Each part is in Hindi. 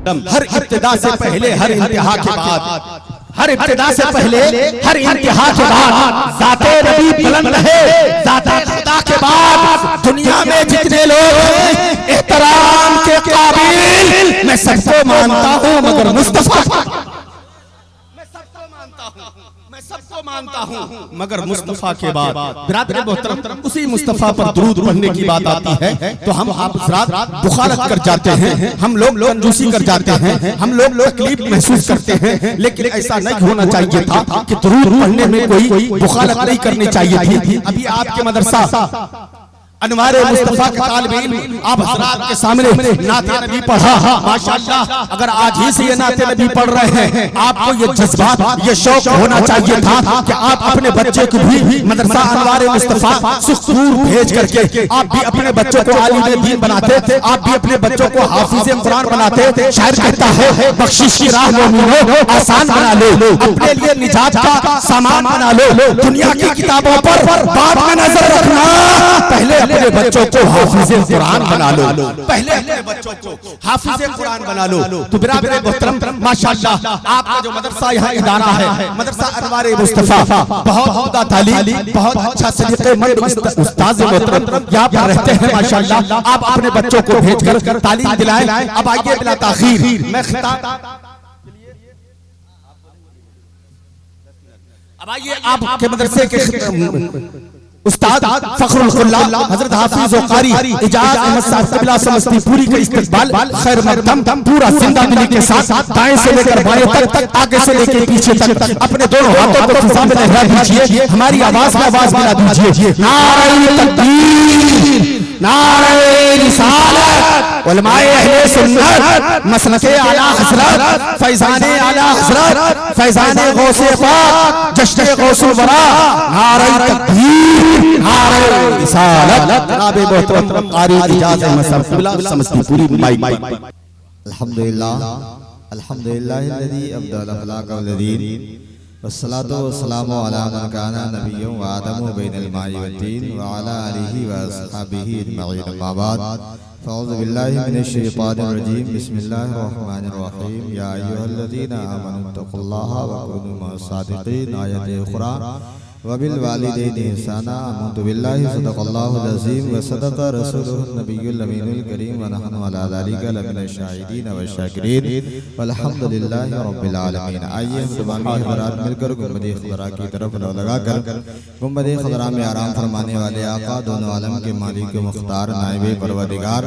हर इब्तिदा से पहले हर इंतहा के बाद, हर इब्तिदा से पहले हर इंतहा के बाद ज़ाते नबी बुलंद है, ज़ाते खुदा के बाद दुनिया में जितने लोग हैं एहतराम के काबिल मैं सबको मानता हूँ मगर मुस्तफा, मैं सबको मानता हूँ मगर मुस्तफा के बाद। बिरादर मोहतरम, उसी मुस्तफा पर दुरूद पढ़ने की बात आती है तो हम आप हज़रात बुखारत कर जाते हैं, हम लोग कंजूसी कर जाते हैं, हम लोग तकलीफ महसूस करते हैं। लेकिन ऐसा नहीं होना चाहिए था कि दुरूद पढ़ने में कोई बुखारत नहीं करनी चाहिए थी। अभी आपके मदरसा अनवारे मुस्तफा के तालिब इल्म आप हज़रात के सामने नाते नबी पढ़ा, माशाअल्लाह। अगर आज ही से ये नाते नबी पढ़ रहे हैं, आपको ये जज्बात, ये शौक होना चाहिए था कि आप अपने बच्चे को भी मदरसा अनवारे मुस्तफा सुखसूर भेज करके आप भी अपने बच्चों को आलिम दीन बनाते थे, आप भी अपने बच्चों को हाफिज कुरान बनाते। शायर कहता है बख्शिश की राह मोमिनो आसान बना लो, अपने लिए निजात का सामान बना लो, दुनिया की किताबों पर बाद में नजर रखना, पहले अपने बच्चों को हाफिज कुरान बना लो, पहले अपने बच्चों को हाफिज कुरान बना लो। तो बिरादर मोहतरम माशाअल्लाह आपका जो मदरसा यहाँ इदारा है मदरसा अनवारे मुस्तफा बहुत तालीम, बहुत अच्छा सलीक़ेमंद उस्ताद मोहतरम यहाँ पर रहते हैं माशाअल्लाह। आप अपने बच्चों को भेजकर तालीम दिलाएं। अब आइए बिला ताखीर मैं अब आइए आपके मदरसे के उस्ताद फखरुल खुल्ला हजरत हाफिज और कारी इजाज अहमद साहब क़िबला समस्तीपुरी का इस्तकबाल खैर मक़दम पूरा जिंदादिली के साथ दाएं से लेकर बाएं तक, आगे से लेकर पीछे तक अपने दोनों हाथों को फिज़ा में लहरा दीजिए, हमारी आवाज में आवाज मिला दीजिए। नारे तकबीर, नारे रिसालत, उलमाए अहले सुन्नत, मसलके आला हज़रत, फैज़ाने आला हज़रत, फैज़ाने गौसे पाक, जश्न गौसुल वरा, नारे तकबीर, नारे रिसालत। जनाब मोहतरम कारी इजाज अहमद साहब क़िबला समस्तीपुरी माइक। अल्हम्दुलिल्लाह अल्हम्दुलिल्लाहिल्लज़ी अब्दल अखलाक़ वल्लज़ीन वस्सलातु वस्सलामु अला मन काना नबिय्युन व आदमु बैनल माइ वत्तीन व अला आलिहि व अस्हाबिहि अजमईन। अम्मा बाद फ़अऊज़ु बिल्लाहि मिनश शैतानिर रजीम। बिस्मिल्लाहिर रहमानिर रहीम। या अय्युहल्लज़ीना आमनु तक़ुल्लाहा व कुनू मअस सादिक़ीन। आयत क़ुरान वबिल वालिदैनि इहसाना। आमनतु बिल्लाहि सदक़ल्लाहुल अज़ीम व सदक़ रसूलुहुन नबियुल अमीनुल करीम व नहनु अला ज़ालिका लमिनश शाहिदीन व शाकिरीन वल्हम्दुलिल्लाहि रब्बिल आलमीन। आइए हम तमाम हज़रात मिलकर गुंबद खुदरा की तरफ लो लगाकर गुंबद खुदरा में आराम फरमाने वाले आका दोनों आलम के मालिक मुख्तार नाइब परवरदिगार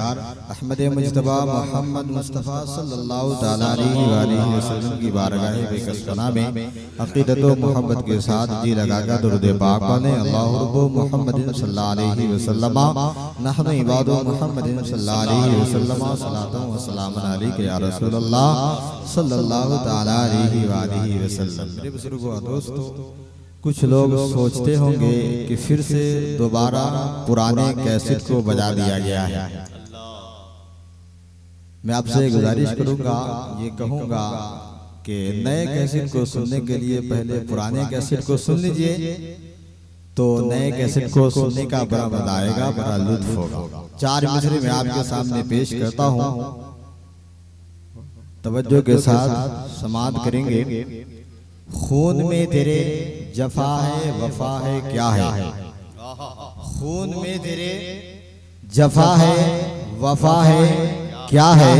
अहमद मुज्तबा मोहम्मद मुस्तफ़ा सल्लल्लाहु तआला अलैहि वसल्लम की बारगाह बेकसना में अक़ीदत व मोहब्बत के साथ जी लगाकर दुरूद पाक पढ़ें। अल्लाहु रब्बु मुहम्मदिन सल्लल्लाहु अलैहि वसल्लम नहनु इबादु मुहम्मदिन सल्लल्लाहु अलैहि वसल्लम सलातु व सलामुन अलैका या रसूलल्लाह सल्लल्लाहु तआला अलैहि वसल्लम। मेरे बुजुर्गों और दोस्तों, कुछ लोग सोचते होंगे कि फिर से दोबारा पुराने कैसेट को बजा दिया गया है। मैं आपसे गुजारिश करूंगा, ये कहूंगा कि नए कैसेट को सुनने के लिए पहले पुराने कैसेट को सुन लीजिए, तो नए कैसेट को सुनने का बड़ा मजा आएगा, बड़ा लुत्फ होगा। चार मिसरे में आपके सामने पेश करता हूँ, तवज्जो के साथ समाअत करेंगे। खून में तेरे जफा है वफा है क्या है, खून में तेरे जफा है वफा है क्या है,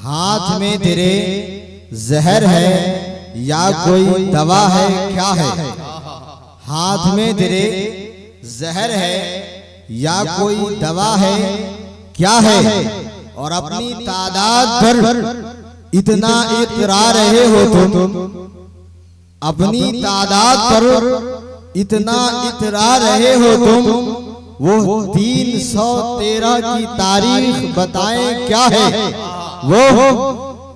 हाथ में तेरे जहर है या कोई दवा है क्या है, हाथ में तेरे जहर है या कोई दवा है क्या है, और अपनी तादाद पर इतना इतरा रहे हो तुम, अपनी तादाद पर इतना इतरा रहे हो तुम, वो 313 की तारीख बताएं क्या है, वो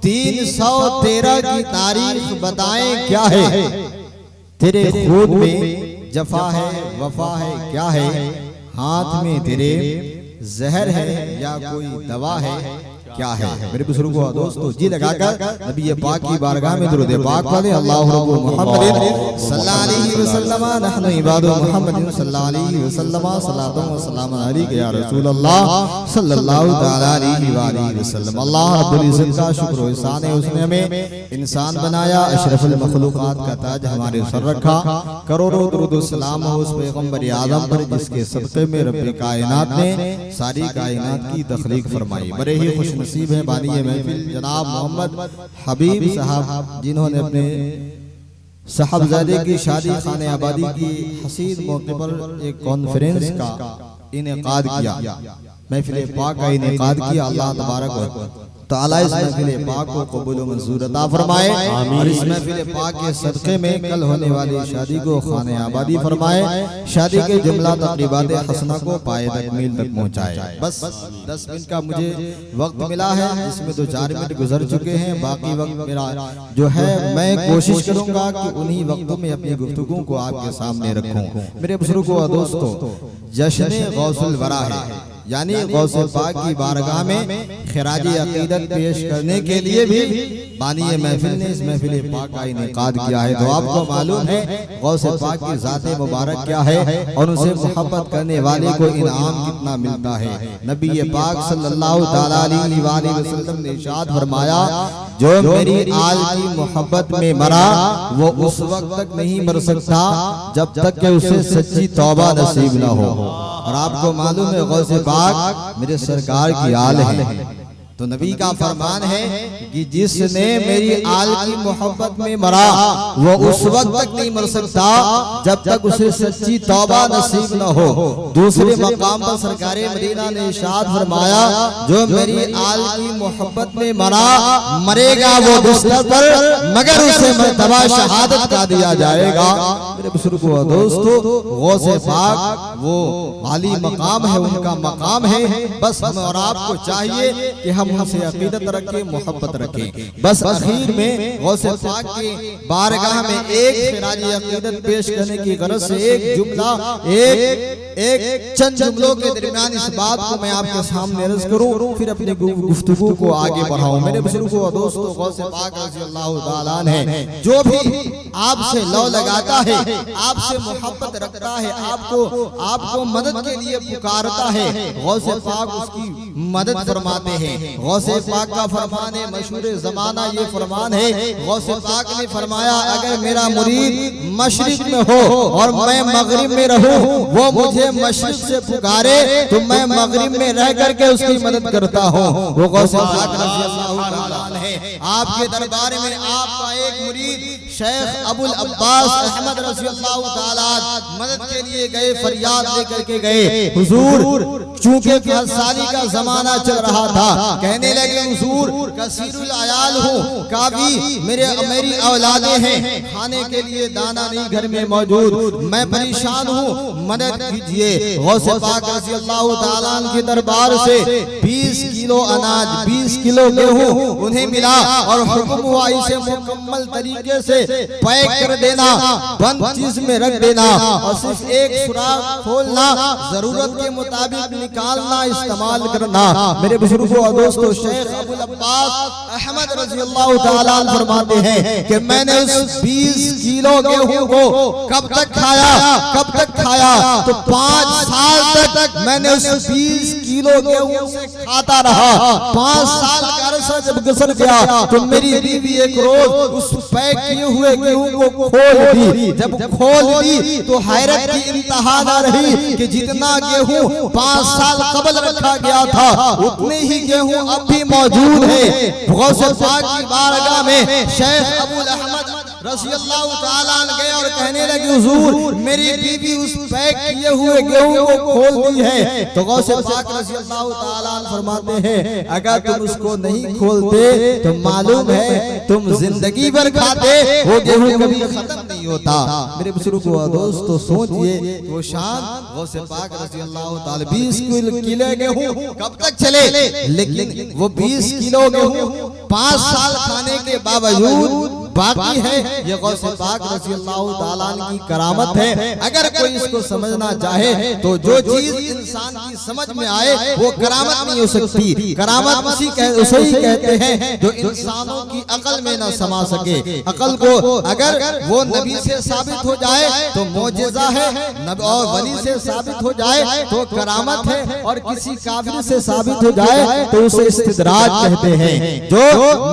313 की तारीख बताएं क्या है। तेरे खून में जफा है वफा है क्या है, हाथ में तेरे जहर है या कोई दवा है क्या है। मेरे बुजुर्गों और दोस्तों, जी लगाकर नबी पाक की बारगाह में दुरूद पाक पढ़े। अल्लाहु रब्बु मुहम्मदिन सल्लल्लाहु अलैहि वसल्लम नहनु इबादु मुहम्मदिन सल्लल्लाहु अलैहि वसल्लम सलातु व सलाम अलैका या रसूल अल्लाह सल्लल्लाहु तआला अलैहि व आलिहि वसल्लम। अल्लाह रब्बुल इज्जत का शुक्र व एहसान है, उसने हमें इंसान बनाया, अशरफुल मखलूकात का ताज हमारे सर रखा। करोड़ों दुरूद व सलाम हो उस पैगंबर आदम पर जिसके सदक़े में रब्बे कायनात ने सारी कायनात की तख्लीक फरमाई। बड़े ही खुश नसीब है बानी महफिल जनाब मोहम्मद हबीब साहब, जिन्होंने अपने साहबजादे की शादी खाने आबादी की हसीन मौके पर एक कॉन्फ्रेंस का इनेकाद किया, महफिल पाक का इनेकाद किया। अल्लाह तबारक ताला इस महफिल पाक को कबूल मंजूर अता फरमाए और इस महफिल पाक के सदक़े में कल होने वाली शादी को खाने आबादी फरमाए, शादी के जुमला तक़रीबात हसना को पाए तकमील तक पहुँचाए। बस 10 मिनट का मुझे वक्त मिला है, जिसमें 2-4 मिनट गुजर चुके हैं। बाकी वक्त मेरा जो है मैं कोशिश करूंगा कि उन्हीं वक्तों में अपनी गुफ्तगू को आपके सामने रखूं। मेरे बुजुर्गों और दोस्तों, जश्न गौसुल वरा है, यानी गौसे पाक की बारगाह में खिराजी अकीदत पेश करने के लिए भी बानी महफिल ने इस महफिल पाक का इनेकाद किया है। तो आपको मालूम है गौसे पाक की ज़ाते मुबारक क्या है और उनसे मोहब्बत करने वाले को इनाम कितना मिलता है। नबी पाक सल्लल्लाहु तआला अलैहि वसल्लम ने इरशाद फरमाया, जो मेरी आल की मोहब्बत में मरा वो उस वक्त तक नहीं मर सकता जब तक कि उसे सच्ची तौबा नसीब न हो। और आपको मालूम है गौसे पाक मेरे सरकार की आल है, तो नबी का फरमान है कि जिसने मेरी आल की मोहब्बत में मरा वो उस वक्त तक नहीं मर सकता जब तक उसे सच्ची तौबा नसीब न हो। दूसरे मकाम पर सरकार मदीना ने इरशाद फरमाया, जो मेरी आल की मोहब्बत में मरा मरेगा वो बिस्तर पर मगर उसे मर्तबा शहादत का दिया जाएगा। मेरे बुजुर्गों और दोस्तों, गौसे पाक वो आली मकाम है, उनका मकाम है। बस हम और आपको चाहिए कि हम उनसे अकीदत रखें, मोहब्बत रखें। बस आखिर में गौसे पाक के बारगाह में एक खिराजी अकीदत पेश करने की गरज से एक जुमला, एक चंद जुमलों के दरमियान इस बात को मैं आपके सामने अर्ज करूं, फिर अपनी गुफ्तगू को आगे बढ़ाऊं। मेरे बुजुर्गों और दोस्तों, गौसे पाक रज़ियल्लाहु ताला अन्हु जो भी आपसे लौ लगाता है, आपसे मोहब्बत रखता है, आपको मदद के लिए पुकारता है, गौसे पाक उसकी मदद फरमाते हैं। गौसे पाक का फरमान है, मशहूर ज़माना ये फरमान है, गौसे पाक ने फरमाया, अगर मेरा मुरीद मशरिक में हो और मैं मगरिब में रहूं, वो मुझे मशरिक से पुकारे तो मैं मगरिब में रह करके उसकी मदद करता हूं। वो गौसे पाक रज़ियल्लाहु ताला अन्हु है। आपके दरबार में आपका एक मुरीद शेख अबुल अब्बास अहमद रज़ियल्लाहु ताला मदद के लिए गए, फरियाद लेकर के गए। हुजूर, चूंकि 10 साल का जमाना चल रहा था, कहने लगे हुजूर कसीरुल अयाल हूँ, काफी मेरी औलादें हैं, खाने के लिए दाना नहीं घर में मौजूद, मैं परेशान हूँ, मदद कीजिए। गौसे पाक रज़ियल्लाहु ताला अन्हु के दरबार से 20 किलो अनाज, 20 किलो गेहूं उन्हें मिला और हुक्म हुआ इसे मुकम्मल तरीके से पैक कर देना, बंद चीज में रख देना और सिर्फ एक सुराख खोलना, जरूरत के मुताबिक निकालना, इस्तेमाल करना। मेरे बुजुर्गों और दोस्तों, शेख अबुल अब्बास अहमद रज़ियल्लाहु ताला अन्हु फरमाते हैं कि मैंने उस 20 किलो गेहूं को कब तक खाया, तो 5 साल तक मैंने उस 20 किलो गेहूं से खाता रहा। 5 साल का अरसा जब गुजर गया तो मेरी बीवी एक रोज उस पैक किए हुए गेहूं को खोल दी। जब खोल दी तो हैरत की इंतहा न रही कि जितना गेहूं 5 साल कबल रखा गया था उतने ही गेहूं अब भी मौजूद है। गौसे पाक की बारगाह में शेख अबुल अहमद रज़ियल्लाहु ताला अन्हु गए और कहने लगे, हुजूर मेरी बीवी उस पैक किए हुए गेहूं को खोल दी है। तो गौसे पाक रज़ियल्लाहु ताला अन्हु फरमाते हैं, अगर तुम उसको नहीं खोलते तो मालूम है तुम जिंदगी भर खाते, वो गेहूं कभी खत्म नहीं होता। मेरे बुजुर्गों और दोस्तों, सोचिए वो शान गौसे पाक रज़ियल्लाहु ताला 20 किलो गेहूं कब तक चले, लेकिन वो 20 किलो गेहूं 5 साल खाने के बावजूद बाकी है ये गौसे पाक रज़ी अल्लाह ताला अन्हु की करामत है। अगर कोई इसको समझना चाहे तो जो चीज इंसान की समझ में आए वो करामत नहीं हो सकती। करामत उसे ही कहते हैं जो इंसानों की अकल में ना समा सके। अकल को अगर वो नबी से साबित हो जाए तो मोजेज़ा है, नबी और वली से साबित हो जाए तो करामत है, और किसी काफिर से साबित हो जाए तो उसे इस्तिदराज कहते हैं। जो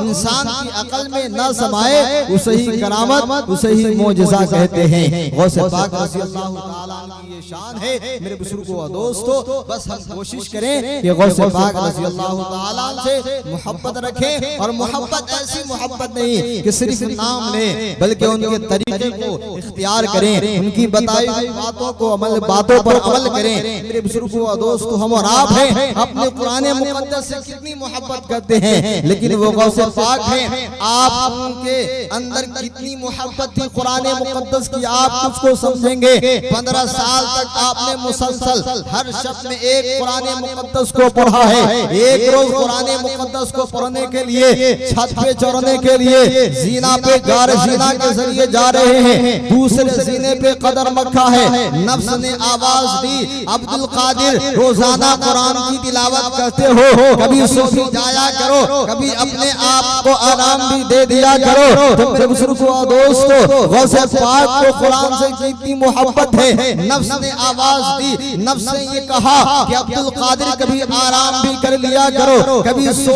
इंसान की अकल में न समाए उसे ही करामत, उसे ही मोजेज़ा कहते हैं। गौसे पाक रज़ी अल्लाह ताला अन्हु की ये शान है। मेरे बुजुर्गों और दोस्तों, बस हम कोशिश करें कि गौसे पाक रज़ी अल्लाह ताला अन्हु से मोहब्बत रखें, और मोहब्बत ऐसी मोहब्बत नहीं कि सिर्फ नाम लें, बल्कि उनके तरीके को इख्तियार करें, उनकी बताई हुई बातों पर अमल करें। मेरे बुजुर्गों और दोस्तों, हम और आप हैं, अपने कुरान मुक़द्दस से कितनी मोहब्बत करते हैं, लेकिन वो गौसे पाक हैं, आप उनके अंदर कितनी मोहब्बत थी कुरान मुक़द्दस की आप उसको समझेंगे। 15 साल तक आपने मुसलसल हर शब्द में एक कुरान मुक़द्दस को पढ़ा है। एक रोज कुरान मुक़द्दस को पढ़ने के लिए छत पे चढ़ने के लिए जीना पे जीना के जरिए जा रहे हैं, दूसरे जीने पे कदम रखा है। नफ्स ने आवाज दी, अब्दुल कादिर रोजाना कुरान की तिलावत करते हो, कभी सो भी जाया करो, कभी अपने आप को आराम भी दे दिया करो। तो मेरे बुजुर्गों और दोस्तों, गौसे पाक को कुरान से कितनी मोहब्बत है। नफ्स ने आवाज दी, नफ्स ने ये कहा कि अब्दुल कादिर कभी आराम भी कर लिया करो, कभी सो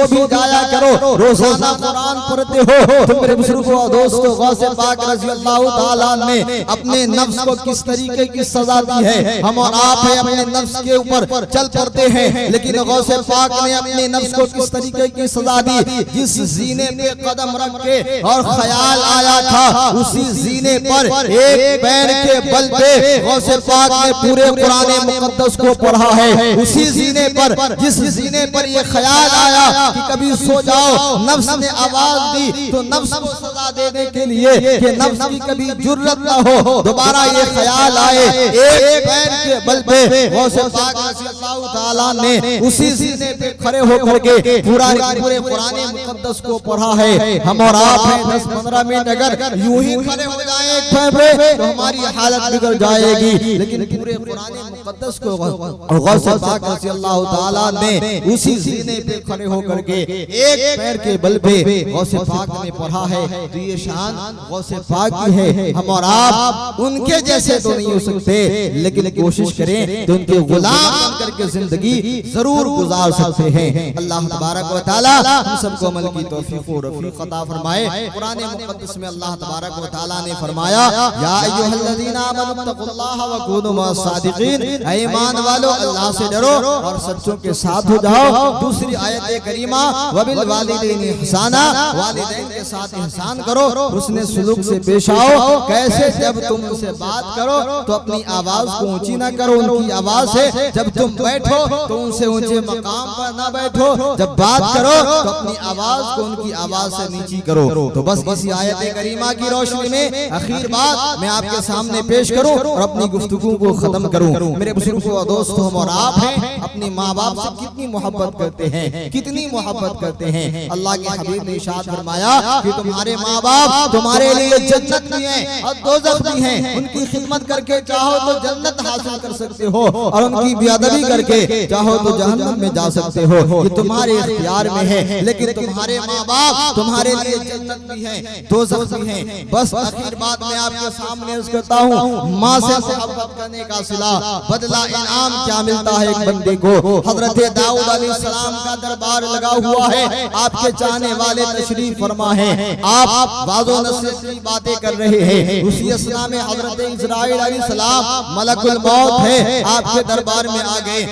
भी जाया करो, रोजाना कुरान पढ़ते हो। तो मेरे बुजुर्गों और दोस्तों, गौसे पाक रज़ी अल्लाह ताला ने अपने नफ्स को किस तरीके की सजा दी है। हम और आप है अपने नफ्स के ऊपर चल पड़ते हैं, लेकिन गौसे पाक ने अपने नफ्स को किस तरीके की सजा दी। जिस जीने पे कदम रख के और ख्याल आया था, उसी जीने पर एक पैर के बल पे गौसे पाक ने पूरे कुरान मुक़द्दस को पढ़ा है। उसी जीने पर, जिस जीने पर ये ख्याल आया कि कभी सो जाओ, नफ्स ने आवाज दी तो नफ्स को सजा देने के लिए कि नफ्स की कभी जुर्रत ना हो दोबारा ये ख्याल आए, एक पैर के बल पे गौसे पाक रज़ी अल्लाह ताला ने उसी जीने पे खड़े होकर के पूरे कुरान मुक़द्दस को पढ़ा है। हम और आप हैं 10-15 मिनट अगर यूं ही खड़े हो जाए एक पैर पे तो हमारी हालत बिगड़ जाएगी, लेकिन पूरे कुरान मुक़द्दस को गौसे पाक रज़ी अल्लाह ताला ने उसी जीने पे खड़े होकर के एक पैर के बल पे गौसे पाक ने पढ़ा है। तो ये शान गौसे पाक की है। हम और आप उनके जैसे तो नहीं हो सकते, लेकिन कोशिश करें तो उनके गुलाम बनकर के जिंदगी जरूर गुजार सकते हैं। अल्लाह तबारक व तआला हम सबको अमल की तौफीक और रफीक अता फरमाए। कुरान मुक़द्दस में अल्लाह तबारक व तआला ने फरमाया, या अय्युहल्लज़ीना आमनु तक़ुल्लाह व कूनू मअस-सादिक़ीन, ऐ ईमान वालो अल्लाह से डरो और सच्चों के साथ हो जाओ। दूसरी आयत करीमा, वबिल वालिदैनि इहसाना, वालिदैन के साथ एहसान करो, उसने सुलूक से पेश आओ। कैसे? जब तुम उनसे बात करो तो अपनी आवाज को ऊंची ना करो उनकी आवाज से, जब तुम बैठो तो उनसे ऊंचे मकाम पर ना बैठो, जब बात करो तो अपनी आवाज को उनकी आवाज से नीची करो। तो बस इसी आयत करीमा की रोशनी में आखिर बात मैं आपके सामने पेश करूं और अपनी गुफ्तगू को खत्म करूं। मेरे बुजुर्गों और दोस्तों, हम और आप हैं अपने माँ बाप से कितनी मोहब्बत करते हैं, कितनी मोहब्बत करते हैं। अल्लाह के हबीब ने इरशाद फरमाया कि तुम्हारे माँ बाप तुम्हारे लिए जन्नत भी हैं और दोज़ख भी हैं। उनकी खिदमत करके चाहो तो जन्नत हासिल कर सकते हो, और उनकी बेअदबी करके चाहो तो जहन्नम में जा सकते हो। ये तुम्हारे इख्तियार में है, लेकिन तुम्हारे माँ बाप तुम्हारे लिए जन्नत भी हैं, दोज़ख भी हैं। बस आखिर बात मैं आपके सामने अर्ज करता हूँ, माँ से मोहब्बत करने का सिला, बदला इनाम क्या मिलता है एक बंदे को। हजरत दाऊद अलैहिस्सलाम का दरबार लगा हुआ है, आपके चाहने वाले तशरीफ फरमा है, आप वाज़ो नसीहत की बातें कर रहे हैं। उसी असना में हजरत इस्राईल अलैहिस्सलाम मलकुल मौत है, आपके दरबार में आ गए।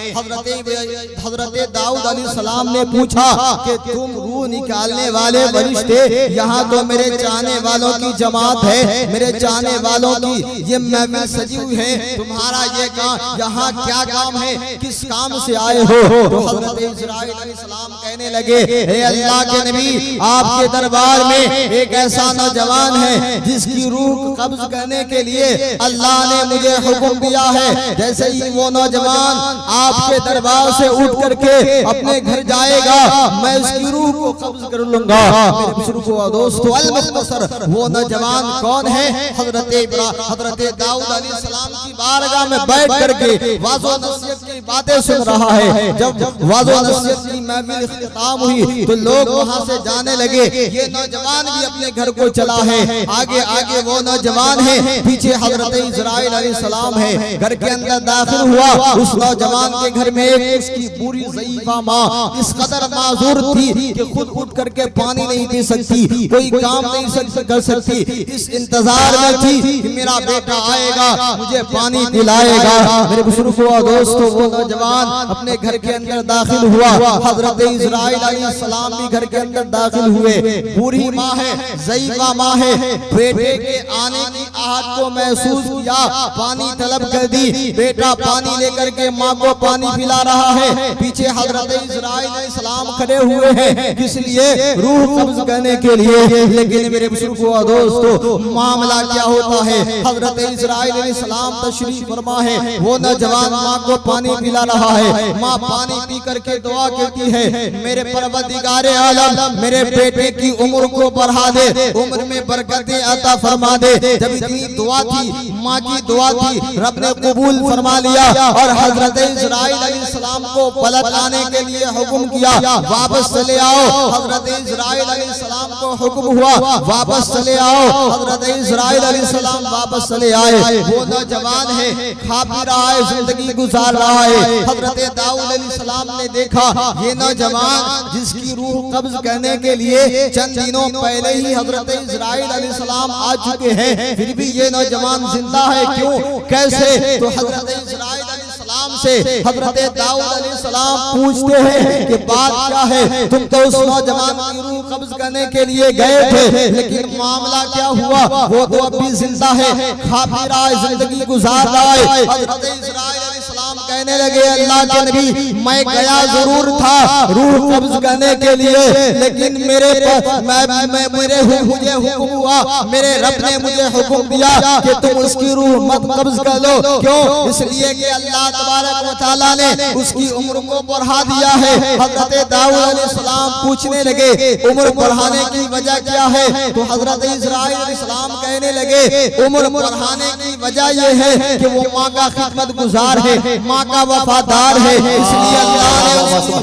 हजरत दाऊद अलैहिस्सलाम ने पूछा कि तुम रूह निकालने वाले फरिश्ते, यहाँ तो मेरे चाहने वालों की जमात है, मेरे चाहने वालों की ये महफिल सजी हुई क्यों है, तुम्हारा ये काम यहाँ क्या काम है, किस काम से आए हो? तो हजरत इस्राईल अलैहिस्सलाम कहने लगे, हे अल्लाह के नबी, आपके दरबार में एक ऐसा नौजवान है जिसकी रूह कब्ज करने के लिए अल्लाह ने मुझे हुक्म दिया है। जैसे ही वो नौजवान आपके दरबार से उठ करके अपने घर जाएगा, मैं उसकी रूह को कब्ज कर लूंगा। मेरे बुजुर्गों और दोस्तों, अल-मुख्तसर वो नौजवान कौन है? हजरत दाऊद अलैहिस्सलाम की बारगाह में बैठ करके वाज़ो नसीहत की बातें सुन रहा है। जब वाज़ो नसीहत की महफिल इख्तिताम हुई तो लोग वहां से जाने लगे, ये नौजवान भी अपने घर को चला है। आगे आगे वो नौजवान है, पीछे हजरत इस्राईल अलैहिस्सलाम है। घर के अंदर दाखिल हुआ, उस नौजवान के घर में एक उसकी पूरी ज़ईफ़ा माँ इस कदर माजूर थी कि खुद उठ करके पानी नहीं दे सकती, कोई काम नहीं कर सकती। इस इंतजार में थी कि मेरा बेटा आएगा, मुझे पानी पिलाएगा। मेरे बुजुर्गों और दोस्तों, वो नौजवान अपने घर के अंदर दाखिल हुआ। हजरत इस्राईल अलैहिस्सलाम भी घर के अंदर दाखिल हुए। बूढ़ी माँ है, ज़ईफ़ा माँ है, बेटे के आने की आहट को महसूस किया, पानी तलब कर दी। बेटा पानी लेकर के माँ को पानी पिला रहा है। पीछे हजरत इस्राईल अलैहिस्सलाम खड़े हुए हैं, किस लिए? रूह कब्ज करने के लिए। लेकिन मेरे बुजुर्गों और दोस्तों, मामला क्या होता है? हजरत इस्राईल अलैहिस्सलाम तशरीफ फरमा है, वो नौजवान माँ को पानी पिला रहा है। माँ पानी पी करके दुआ कहती है, मेरे परवरदिगारे आलम, मेरे बेटे की उम्र को बढ़ा दे, उम्र में बरकतें अता फरमा दे। जब इतनी दुआ थी, माँ की दुआ थी, रब ने कबूल फरमा लिया और हजरत इस्राईल अलैहिस्सलाम को पलट आने के लिए हुक्म किया, वापस चले आओ। हजरत इस्राईल अलैहिस्सलाम को हुक्म हुआ, वापस चले आओ। हजरत इस्राईल अलैहिस्सलाम वापस चले आए। वो नौजवान है, खा पी रहा है, जिंदगी गुजार रहा है। हजरत दाऊद अलैहिस्सलाम ने देखा, ये नौजवान जिसकी रूह कब्ज करने के लिए चंद दिनों पहले ही हजरत इस्राईल अलैहिस्सलाम आ चुके हैं, फिर भी ये नौजवान जिंदा है, क्यों, कैसे? तो हजरत इस्राईल अलैहिस्सलाम से हजरत दाऊद अलैहिस्सलाम पूछते हैं कि बात क्या है? तुम तो उस नौजवान की रूह कब्ज करने के लिए गए थे, लेकिन मामला क्या हुआ? वो तो अब भी जिंदा है, खा पी रहा है, जिंदगी गुजार रहा है। हजरत इस्राईल अलैहिस्सलाम कहने लगे, अल्लाह के नबी, मैं गया जरूर था रूह कब्ज करने के लिए, लेकिन मुझे हुक्म हुआ, मेरे रब ने मुझे हुक्म दिया कि तुम उसकी रूह मत कब्ज कर लो। क्यों? इसलिए कि अल्लाह तबारक व तआला ने उसकी उम्र को बढ़ा दिया है। हजरत दाऊद अलैहिस्सलाम पूछने लगे, उम्र बढ़ाने की वजह क्या है? तो हजरत इस्राईल अलैहिस्सलाम कहने लगे, उम्र बढ़ाने की वजह यह है कि वो माँ का खिदमत गुजार है, माँ का वफादार है, इसलिए अल्लाह ने उसकी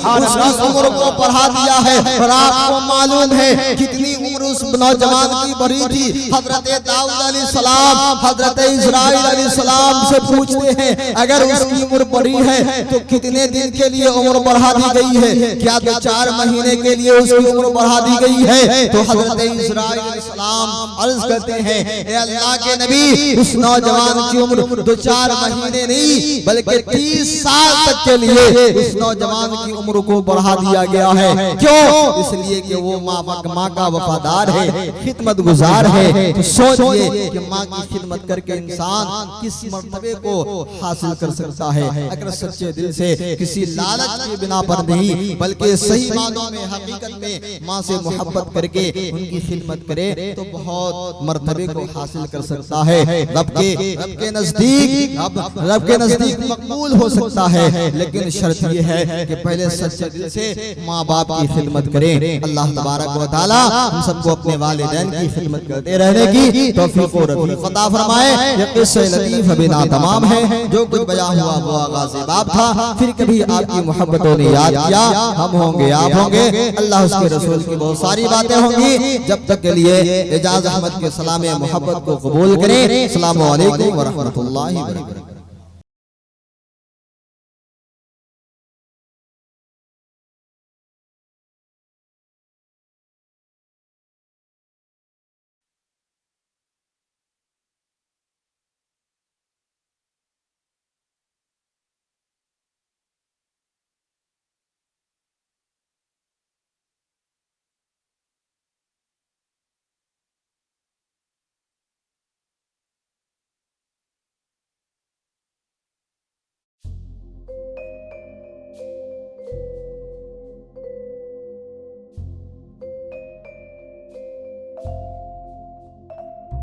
उम्र को बढ़ा दिया है। और आपको मालूम है कितनी उम्र उस नौजवान की बढ़ी थी? हजरत दाऊद अलैहिस्सलाम हजरत इस्राईल अलैहिस्सलाम से पूछते हैं, अगर उसकी उम्र बढ़ी है तो कितने दिन के लिए उम्र बढ़ा दी गई है? क्या 2-4 महीने के लिए उसकी उम्र बढ़ा दी गई है? तो हजरत इस्राईल अलैहिस्सलाम अर्ज करते हैं, ए अल्लाह के नबी, उस नौजवान की उम्र 2-4 महीने नहीं बल्कि 30 साल तक के लिए उस नौजवान की उम्र को बढ़ा दिया गया है। क्यों? इसलिए कि वो माँ का वफादार है, खिदमत गुजार है। तो सोचिए कि माँ की खिदमत करके इंसान किस मर्तबे को हासिल कर सकता है, अगर सच्चे दिल से, किसी लालच के बिना पर नहीं, बल्कि सही मानों में, हकीकत में माँ से मोहब्बत करके उनकी खिदमत करे तो बहुत मर्तबे को हासिल कर सकता है। रब के नजदीक मकबूल हो सकता है, लेकिन शर्त यह है कि पहले सच्चे दिल से माँ बाप की खिदमत करें। अल्लाह तबारक व तआला हम सबको अपने वालिदैन की खिदमत करते रहने की तौफीक और रफ़ीक अता फरमाए। ये किस्से लतीफ बिना तमाम है, जो कुछ बयां हुआ वो आगाज़ बाब था, फिर कभी आपकी मोहब्बतों ने याद किया, हम होंगे, आप होंगे, अल्लाह उसके रसूल की बहुत सारी बातें होंगी। जब तक के लिए एजाज अहमद के सलाम मोहब्बत को कबूल करें। अस्सलामु अलैकुम व रहमतुल्लाहि व बरकातहू।